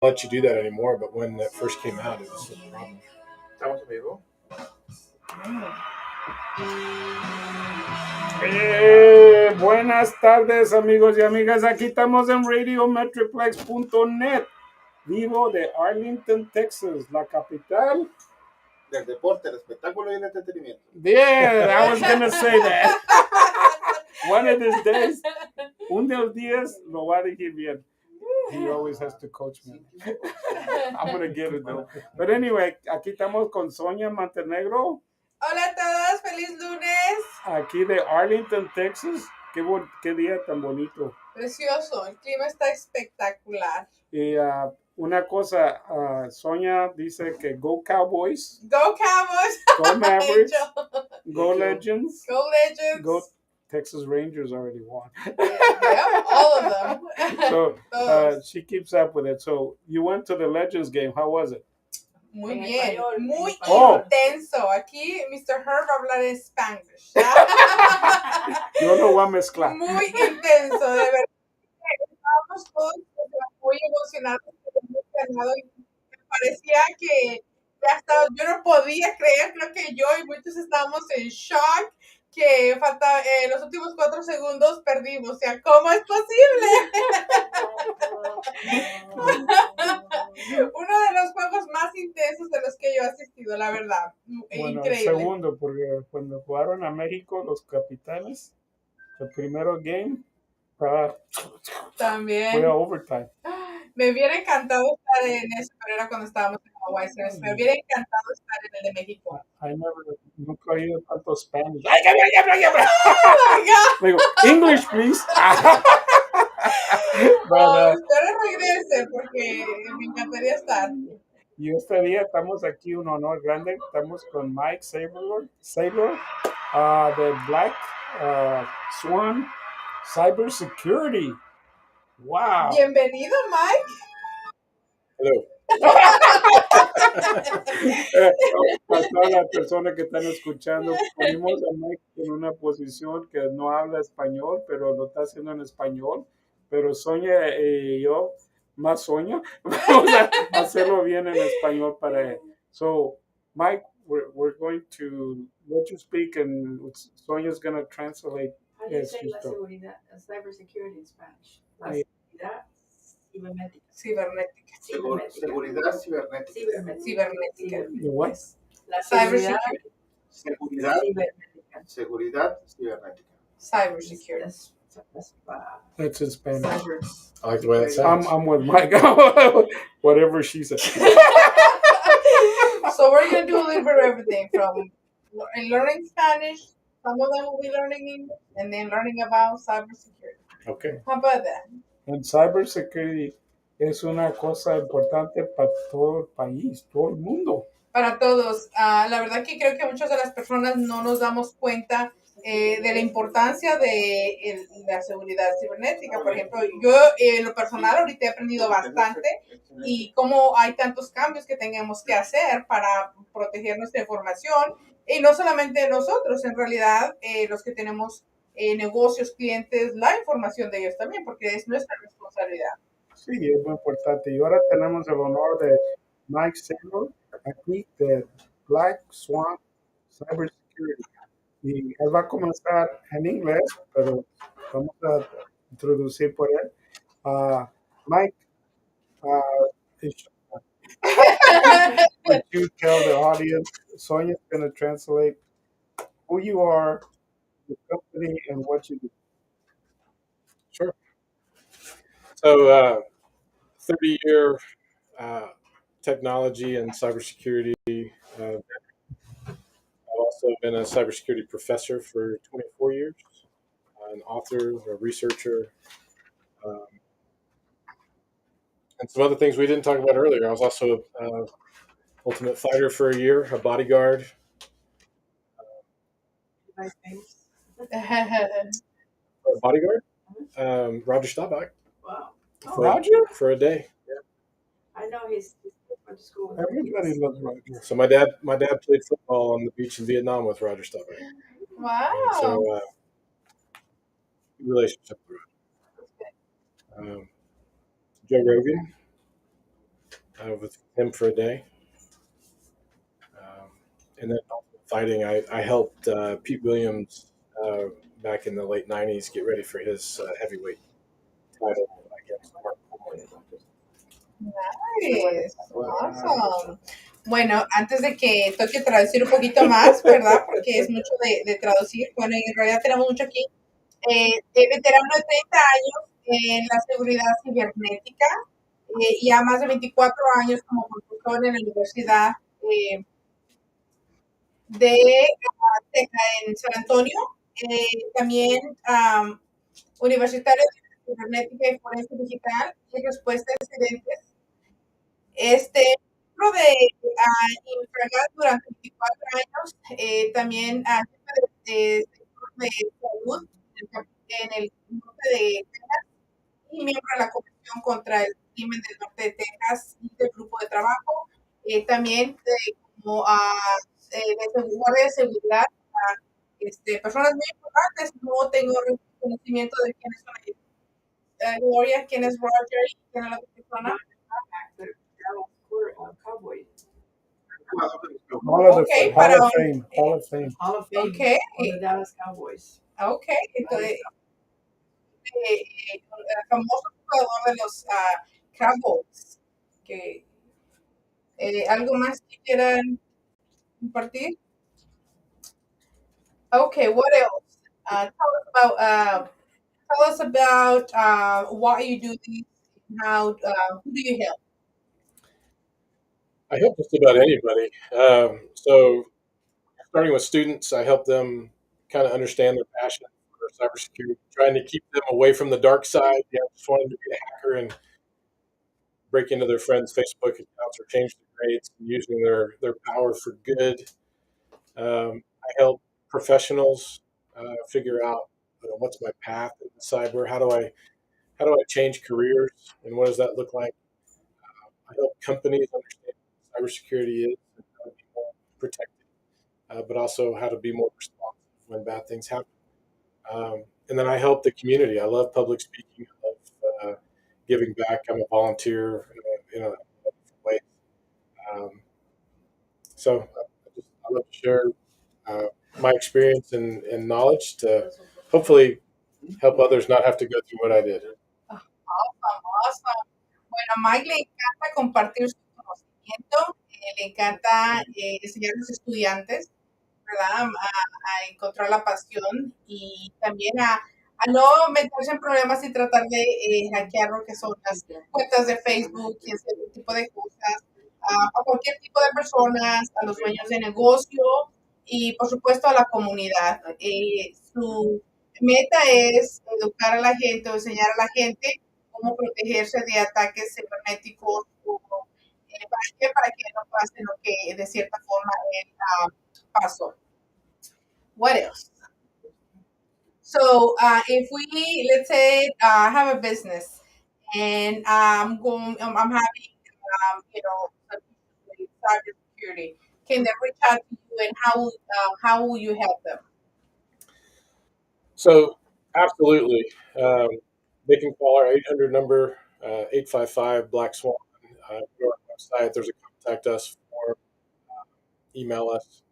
let you do that anymore, but when that first came out, it was a problem. Estamos en vivo. Buenas tardes, amigos y amigas. Aquí estamos en radiometroplex.net, vivo de Arlington, Texas, la capital del deporte, el espectáculo y el entretenimiento. Yeah, I was gonna say that. One of these days, un de los días lo va a decir bien. He always has to coach me. I'm gonna get it though. But anyway, aquí estamos con Sonia Montenegro. Hola a todos, feliz lunes. Aquí de Arlington, Texas. Qué día tan bonito. Precioso, el clima está espectacular. Y una cosa, Sonia dice que go Cowboys. Go Cowboys. Go Mavericks. Go Legends. Go Legends. Go Texas Rangers already won. Yeah, all of them. So she keeps up with it. So you went to the Legends game. How was it? Muy bien, muy intenso. Aquí Mr. Herb va a hablar en Spanglish. Yo no voy a mezclar. Muy intenso, de verdad. Estábamos todos muy emocionados. Muy ganado, y me parecía que ya estaba, yo no podía creer, creo que yo y muchos estábamos en shock. Que falta los últimos 4 segundos perdimos. O sea, ¿cómo es posible? Uno de los juegos más intensos de los que yo he asistido, la verdad. Bueno, increíble. El segundo, porque cuando jugaron a México los Capitales, el primero game también fue a overtime. Me hubiera encantado estar en eso, pero era cuando estábamos en Hawaii. Me hubiera encantado estar en el de México. Nunca he oído tanto Spanish. Oh my God. Digo, English, please. Espero regrese porque me encantaría estar. Y este día estamos aquí, un honor grande. Estamos con Mike Saylor de Black Swan Cybersecurity. Wow. Bienvenido, Mike. Hello. Para todas las personas que están escuchando, ponemos a Mike en una posición que no habla español, pero lo está haciendo en español. Pero Sonia y yo, más Sonia, vamos a hacerlo bien en español para él. So, Mike, we're going to let you speak, and Sonia's going to translate. How do you say la seguridad, cybersecurity in Spanish? La seguridad cibernética. Seguridad cibernética. Cibernética. What? La seguridad cibernética. Seguridad cibernética. Cybersecurity. That's in Spanish. I like the way that sounds. I'm with Mike. Whatever she said. So we're going to do a little bit of everything from learning Spanish. Some of them will be learning English, and then learning about cybersecurity. Okay. How about that? And cybersecurity es una cosa importante para todo el país, todo el mundo. Para todos. La verdad que creo que muchas de las personas no nos damos cuenta de la importancia de la seguridad cibernética. Por ejemplo, yo en lo personal ahorita he aprendido bastante y cómo hay tantos cambios que tenemos que hacer para proteger nuestra información. Y no solamente nosotros, en realidad los que tenemos negocios, clientes, la información de ellos también, porque es nuestra responsabilidad. Sí, es muy importante. Y ahora tenemos el honor de Mike Saylor, aquí de Black Swan Cybersecurity. Y él va a comenzar en inglés, pero vamos a introducir por él. Mike, would you tell the audience, Sonia's going to translate who you are, the company, and what you do. Sure. So, 30-year technology and cybersecurity. I've also been a cybersecurity professor for 24 years, an author, a researcher, and some other things we didn't talk about earlier. I was also an ultimate fighter for a year, a bodyguard. Nice names. For a bodyguard? Roger Staubach. Wow. Roger? For a day. I know he's going to school. Everybody loves Roger. So my dad played football on the beach in Vietnam with Roger Staubach. Wow. So relationship with Roger. Joe Rogan. with him for a day. And then fighting, I helped Pete Williams back in the late 90s get ready for his heavyweight title against Mark Coleman. Nice. Awesome. Bueno, antes de que toque traducir un poquito más, ¿verdad? Porque es mucho de traducir. Bueno, en realidad tenemos mucho aquí. Veterano de 30 años en la seguridad cibernética y ya más de 24 años como profesor en la Universidad en San Antonio. También universitario de cibernética y forense digital y respuesta a incidentes. Miembro de Infragas durante 24 años, también jefe de sector de salud en el norte de Texas y miembro de la Comisión contra el Crimen del Norte de Texas y del Grupo de Trabajo, también como guardia de seguridad, personas muy importantes. No tengo conocimiento de quiénes son ellos. Gloria, quién es Roger y quién es la otra persona. Cowboy. Okay, Hall para of Fame. Hall of Fame. Hall of Fame Okay. on the Dallas Cowboys. Okay, entonces el famoso jugador de los Cowboys. Que, ¿algo más que quieran compartir? Okay, what else? Tell us about why you do this. How who do you help? I help just about anybody. So, starting with students, I help them kind of understand their passion for cybersecurity, trying to keep them away from the dark side. Just wanting to be a hacker and break into their friends' Facebook accounts or change their grades, using their power for good. I help professionals figure out what's my path in cyber. How do I change careers, and what does that look like? I help companies understand what cybersecurity is and how to be more protected, but also how to be more responsive when bad things happen. And then I help the community. I love public speaking. I love giving back. I'm a volunteer in a way. So I love to share my experience and knowledge to hopefully help others not have to go through what I did. Awesome, awesome. Bueno, a Mike le encanta compartir su conocimiento, le encanta enseñar a los estudiantes, ¿verdad? A encontrar la pasión y también a no meterse en problemas y tratar de hackear lo que son las cuentas de Facebook y ese tipo de cosas, a cualquier tipo de personas, a los dueños de negocio y por supuesto a la comunidad. Su meta es educar a la gente o enseñar a la gente cómo protegerse de ataques cibernéticos o para que no pase lo que de cierta forma él pasó. What else? So if we, let's say, have a business and I'm having, cybersecurity, can they reach out to you and how will you help them? So absolutely, they can call our 800 number, 855 Black Swan. Go to our website. There's a contact us form. Email us.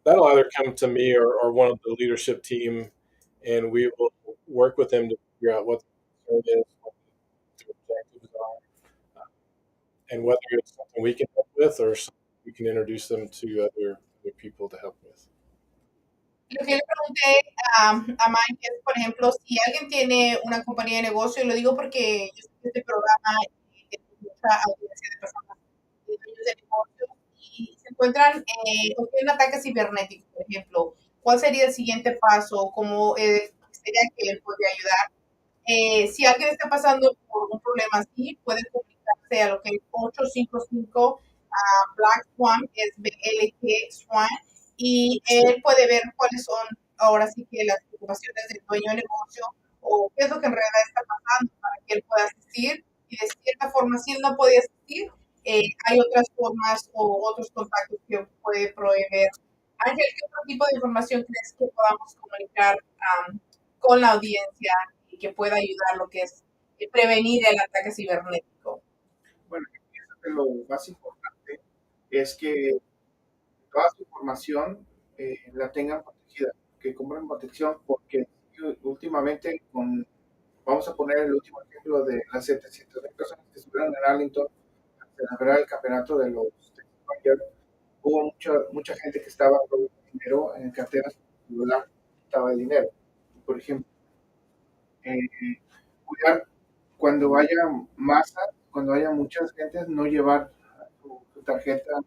That'll either come to me or one of the leadership team, and we will work with them to figure out what the concern is, what the objectives are, and whether it's something we can help with or something we can introduce them to other people to help with. Lo que le pregunté a Mike es, por ejemplo, si alguien tiene una compañía de negocio, y lo digo porque yo sé que este programa tiene mucha audiencia de personas, de dueños de negocios, y se encuentran o tienen un ataque cibernético, por ejemplo, ¿cuál sería el siguiente paso? ¿Cómo sería que él podría ayudar? Si alguien está pasando por un problema así, puede comunicarse a lo que es 855 Black Swan, es BLG Swan, y él puede ver cuáles son ahora sí que las preocupaciones del dueño de negocio o qué es lo que en realidad está pasando para que él pueda asistir. Y de cierta forma, si él no puede asistir, hay otras formas o otros contactos que puede proveer. Ángel, ¿qué otro tipo de información crees que podamos comunicar con la audiencia y que pueda ayudar lo que es prevenir el ataque cibernético? Bueno, lo más importante es que toda su información la tengan protegida, que compren protección, porque últimamente, vamos a poner el último ejemplo de las 700,000 personas que estuvieron en Arlington a celebrar el campeonato de los Rangers. Hubo mucha gente que estaba robando dinero en carteras celular, estaba el dinero. Por ejemplo, eh, cuidar cuando haya masa, cuando haya muchas gentes, no llevar su tarjeta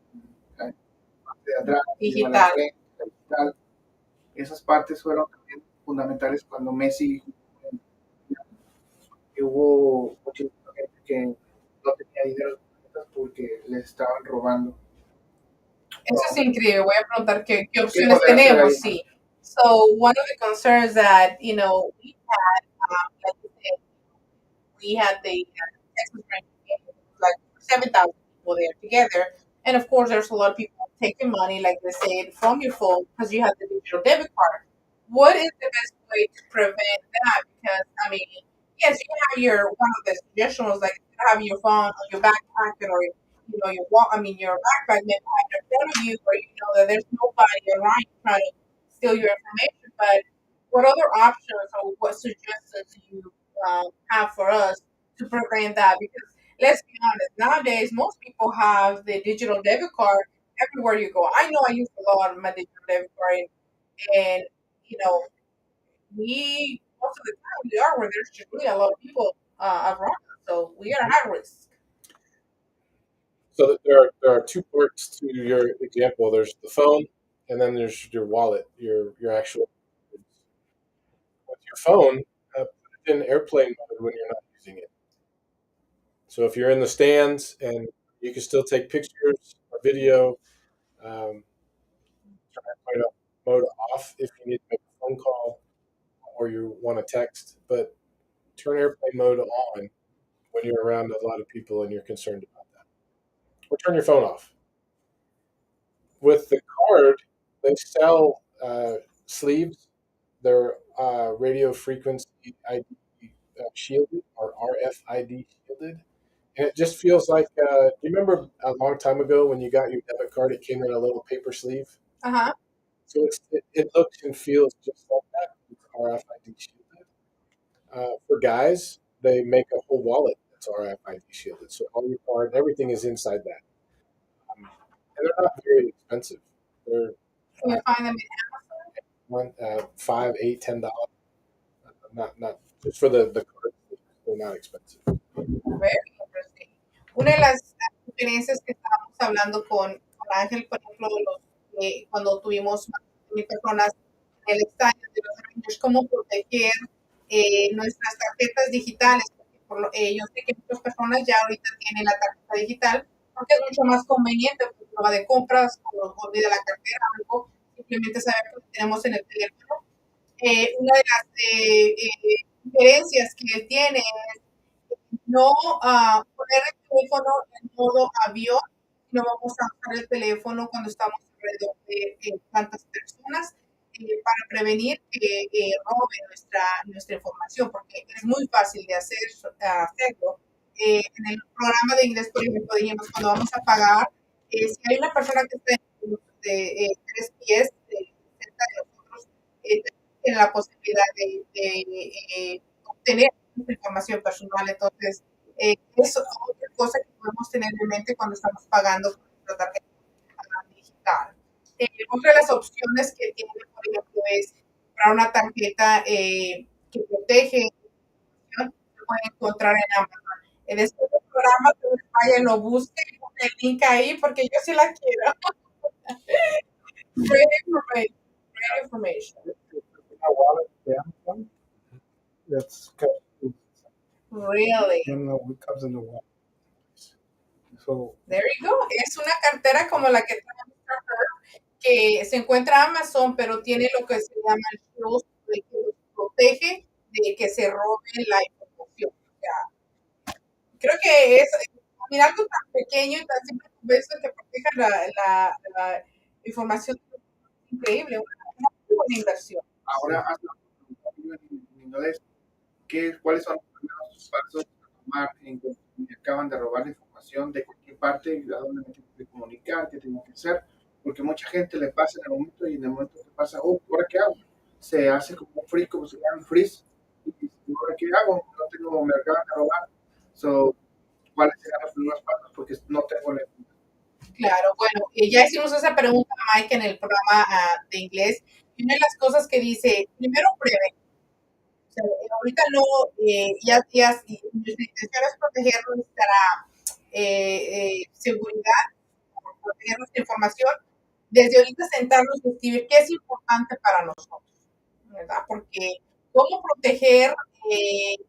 de atrás, llevar al Digital. frente, la digital. Esas partes fueron también fundamentales cuando Messi, que hubo mucha gente que no tenía dinero en sus tarjetas porque les estaban robando. Eso es increíble. Voy a preguntar qué ¿Qué opciones poder hacer ahí? tenemos. Sí. So one of the concerns that we had, like you said, we had the Texas Rangers game, like 7,000 people there together, and of course there's a lot of people taking money, like they said, from your phone because you have the digital debit card. What is the best way to prevent that? Because I mean, yes, you can have your one of the suggestions was like having your phone on your backpack or your your backpack maybe have it in front of you where you know that there's nobody around you trying to steal your information. But what other options or what suggestions do you have for us to prevent that? Because let's be honest, nowadays most people have the digital debit card everywhere you go. I know I use a lot of my digital debit card, and you know we most of the time we are where there's just really a lot of people around us, so we are at risk. So there are two parts to your example. There's the phone, and then there's your wallet, your actual. With your phone, put it in airplane mode when you're not using it. So if you're in the stands and you can still take pictures or video, um, turn airplane mode off if you need to make a phone call or you want to text, but turn airplane mode on when you're around a lot of people and you're concerned about that. Or turn your phone off. With the card, they sell sleeves. They're radio frequency ID shielded or RFID shielded. And it just feels like, do you remember a long time ago when you got your debit card, it came in a little paper sleeve? Uh huh. So it looks and feels just like that. It's RFID shielded. For guys, they make a whole wallet that's RFID shielded. So all your card, everything is inside that. And they're not very expensive. They're Can you uh, find them? $5, $8, $10. Not just for the card. They're not expensive. Very interesting. Una de las experiencias que estábamos hablando con Ángel, por ejemplo, cuando tuvimos más de 1,000 personas en el estadio de los Rangers, cómo proteger nuestras tarjetas digitales. Porque yo sé que muchas personas ya ahorita tienen la tarjeta digital porque es mucho más conveniente, porque uno va de compras o olvida la cartera, algo, simplemente saber que lo tenemos en el teléfono. Una de las diferencias que él tiene es no poner el teléfono en modo avión, no vamos a usar el teléfono cuando estamos alrededor de tantas personas para prevenir que roben nuestra información, porque es muy fácil de hacerlo. En el programa de inglés, por ejemplo, dijimos cuando vamos a pagar, si hay una persona que está de 3 pies cerca de nosotros, tiene la posibilidad de obtener información personal. Entonces, es otra cosa que podemos tener en mente cuando estamos pagando con nuestra tarjeta digital. Otra de las opciones que tiene, por ejemplo, es comprar una tarjeta que protege, se puede encontrar en Amazon. Después del programa, que vaya y lo busque y ponga el link ahí porque yo sí la quiero. Great information. Great information. Una wallet de Amazon that's Really? it comes in the wallet. So There you go. Es una cartera como la que trae Mr. Herb, que se encuentra en Amazon, pero tiene lo que se llama el shield, de que los protege de que se roben la información. O sea, creo que es mira, algo tan pequeño y tan simple como eso que proteja la información es increíble, una muy buena inversión. Ahora, en inglés, ¿cuáles son los primeros pasos a tomar en que acaban de robar la información de cualquier parte a dónde me tengo que comunicar, qué tengo que hacer, porque mucha gente le pasa en el momento y en el momento que pasa, oh, ¿ahora qué hago? Se hace como un freeze, como se llama un freeze, y ¿ahora qué hago? No tengo, me acaban de robar. So, ¿cuáles serán los primeros pasos? Porque no tengo la... Claro, bueno, ya hicimos esa pregunta a Mike en el programa de inglés. Y una de las cosas que dice, primero pruebe. O sea, ahorita no, y nuestra intención es proteger nuestra seguridad, proteger nuestra información. Desde ahorita sentarnos y escribir qué es importante para nosotros, ¿verdad? Porque cómo proteger, ¿a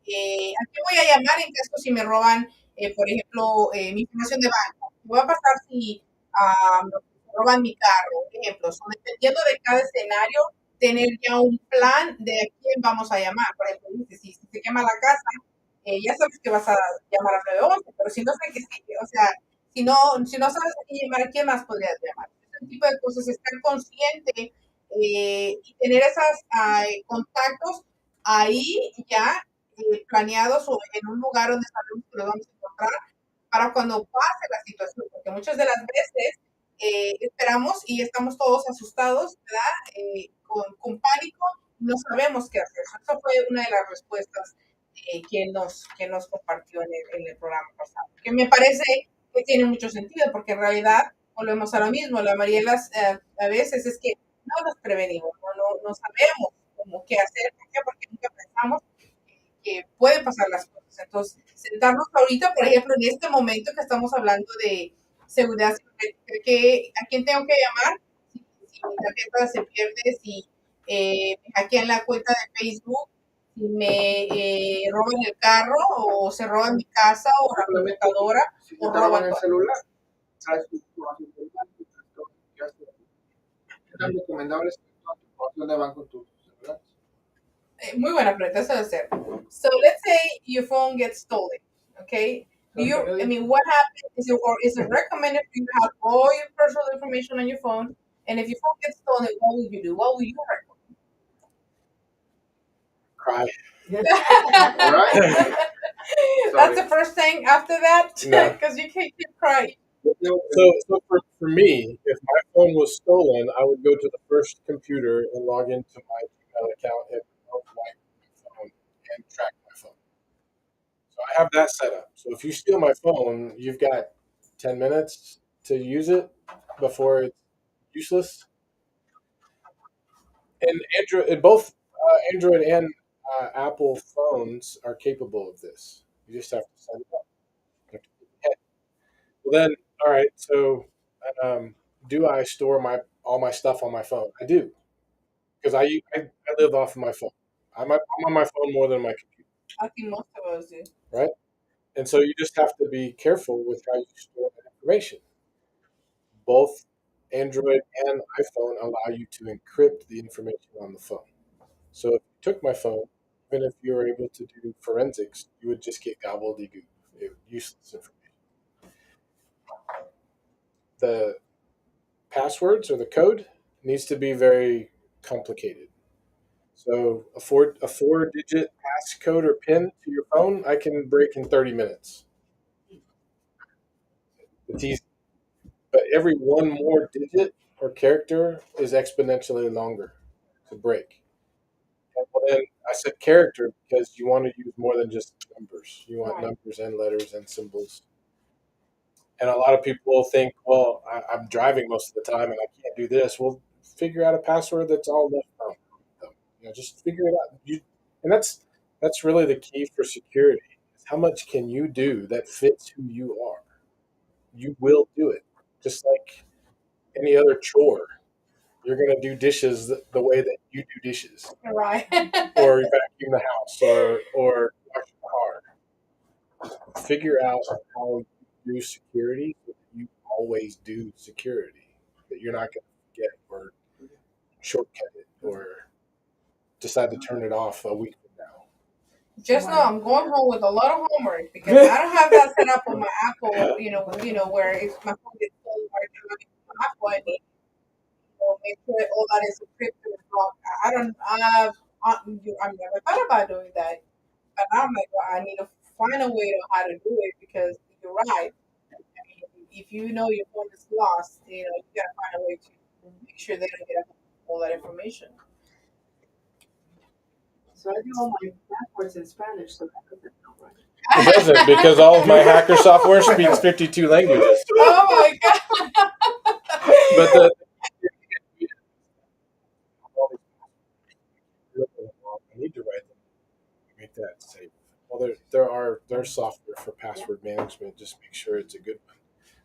qué voy a llamar en caso si me roban, por ejemplo, mi información de banco? ¿Qué va a pasar si me roban mi carro? Por ejemplo, so, dependiendo de cada escenario, tener ya un plan de a quién vamos a llamar. Por ejemplo, si se quema la casa, ya sabes que vas a llamar al 911, pero si no sé qué, o sea, si no sabes a quién llamar, ¿a quién más podrías llamar? Ese tipo de cosas, estar consciente y tener esos contactos ahí ya planeados o en un lugar donde sabemos que los vamos a encontrar para cuando pase la situación, porque muchas de las veces esperamos y estamos todos asustados, ¿verdad? Con pánico, no sabemos qué hacer. Esa fue una de las respuestas que nos compartió en el programa pasado, que me parece que tiene mucho sentido, porque en realidad volvemos a lo mismo, la mayoría de las a veces es que no nos prevenimos, no sabemos cómo qué hacer, ¿por qué? Porque nunca pensamos que pueden pasar las cosas. Entonces, sentarnos ahorita, por ejemplo, en este momento que estamos hablando de seguridad cibernética, ¿a quién tengo que llamar? Si mi tarjeta se pierde, si me hackean la cuenta de Facebook, si me roban el carro o se roban mi casa o la computadora Si o te roban roban el todo. celular, sabes tu información del banco, todo lo que haces. ¿Qué tan recomendable es toda tu información de banco en tu celular? Muy buena pregunta, eso debe ser. So let's say your phone gets stolen, okay? What happens is it recommended for you to have all your personal information on your phone? And if your phone gets stolen, what will you do? What will you Cry. All right? That's the first thing after that? No. Because you can't keep crying. So for me, if my phone was stolen, I would go to the first computer and log into my Gmail account and wipe my phone and track my phone. So I have that set up. So if you steal my phone, you've got 10 minutes to use it before it's useless. And both Android and Apple phones are capable of this. You just have to set it up. You have to get ahead. Well, then, all right. So, do I store all my stuff on my phone? I do because I live off of my phone. I'm on my phone more than my computer, I think most of us do. right? And so you just have to be careful with how you store that information. Both Android and iPhone allow you to encrypt the information on the phone. So if you took my phone, even if you were able to do forensics, you would just get gobbledygook, useless information. The passwords or the code needs to be very complicated. So a four digit passcode or pin to your phone, I can break in 30 minutes. It's easy. But every one more digit or character is exponentially longer to break. And then I said character because you want to use more than just numbers. You want Right. numbers and letters and symbols. And a lot of people think, well, I'm driving most of the time and I can't do this. Well, figure out a password that's all left thumb. Just figure it out. And that's really the key for security. Is how much can you do that fits who you are? You will do it, just like any other chore. You're going to do dishes the way that you do dishes, Right. or vacuum the house, or wash the car. Figure out how you do security so that you always do security. That you're not going to forget or shortcut it or decide to turn it off a week from now. Just know I'm going home with a lot of homework because I don't have that set up on my Apple. Where if my phone gets stolen, where I can log into my Apple ID, make sure that all that is encrypted and locked. I don't. I've never thought about doing that, but I'm like, well, I need to find a way to how to do it because you're right. if you know your phone is lost, you gotta find a way to make sure they don't get all that information. So I do all my passwords in Spanish, so that doesn't help, right? It doesn't, because all of my hacker software speaks 52 languages. Oh my god! But the I need to write them. Make that safe. Well, there's software for password management. Just make sure it's a good one.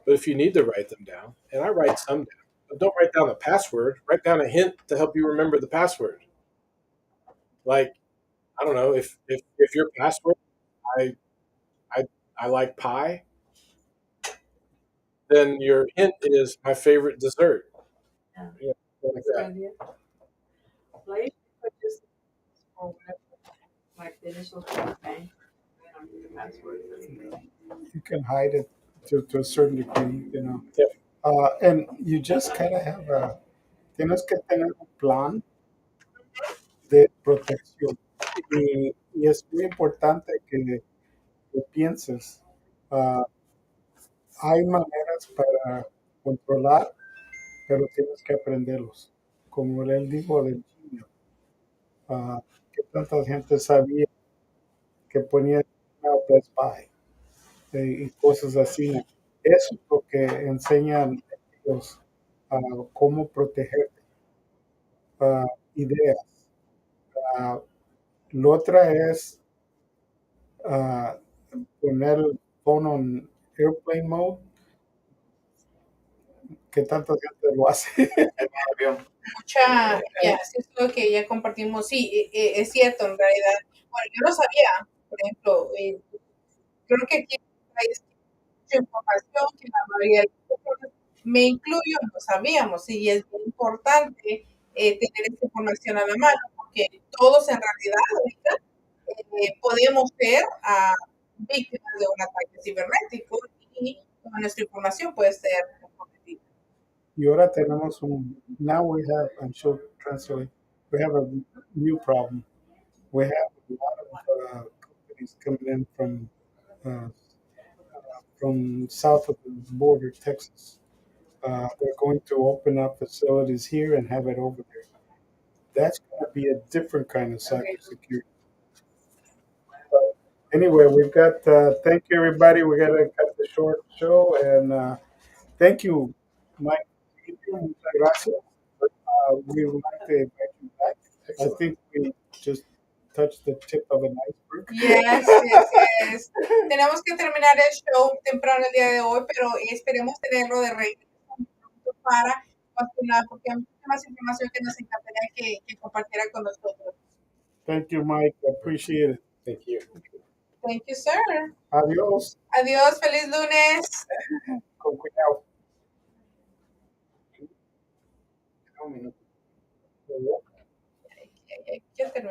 But if you need to write them down, and I write some down, but don't write down the password. Write down a hint to help you remember the password. Like, I don't know, if your password, I I I like pie, then your hint is my favorite dessert. Yeah, Yeah, something like that's a good that. idea. Well, I usually put just or whatever, like the initials for the bank, I don't need the password. You can hide it to a certain degree. Yep. And you just gotta have tienes que tener un plan de protección. Y es muy importante que pienses, ah, hay maneras para controlar, pero tienes que aprenderlos. Como él dijo del niño, que tanta gente sabía que ponía Best Buy y cosas así. Eso es lo que enseñan ellos a cómo proteger ideas. Ah, lo otra es ah, poner el phone en airplane mode, que tanta gente lo hace. Mucha, ya, sí, es lo que ya compartimos. Sí, es cierto, en realidad. Bueno, yo no sabía, por ejemplo, creo que aquí hay mucha información que la mayoría de las personas, me incluyo, no sabíamos, y es muy importante tener esta información a la mano, porque todos en realidad ahorita podemos ser víctimas de un ataque cibernético y nuestra información puede ser comprometida. Y ahora tenemos now we have, I'm sure translate, we have a new problem. We have a lot of companies coming in from south of the border, Texas. They're going to open up facilities here and have it over there. That's going to be a different kind of cybersecurity. But anyway, we've got, thank you everybody. We got to cut the short show and thank you, Mike. Muchas gracias. We would like to invite you back. I think we just touched the tip of an iceberg. Yes, yes, yes. Tenemos que terminar el show temprano el día de hoy, pero esperemos tenerlo de regreso para continuar, porque hay mucha más información que nos encantaría que compartiera con nosotros. Thank you, Mike. I appreciate it. Thank you. Thank you, sir. Adios. Adiós, feliz lunes. Con cuidado.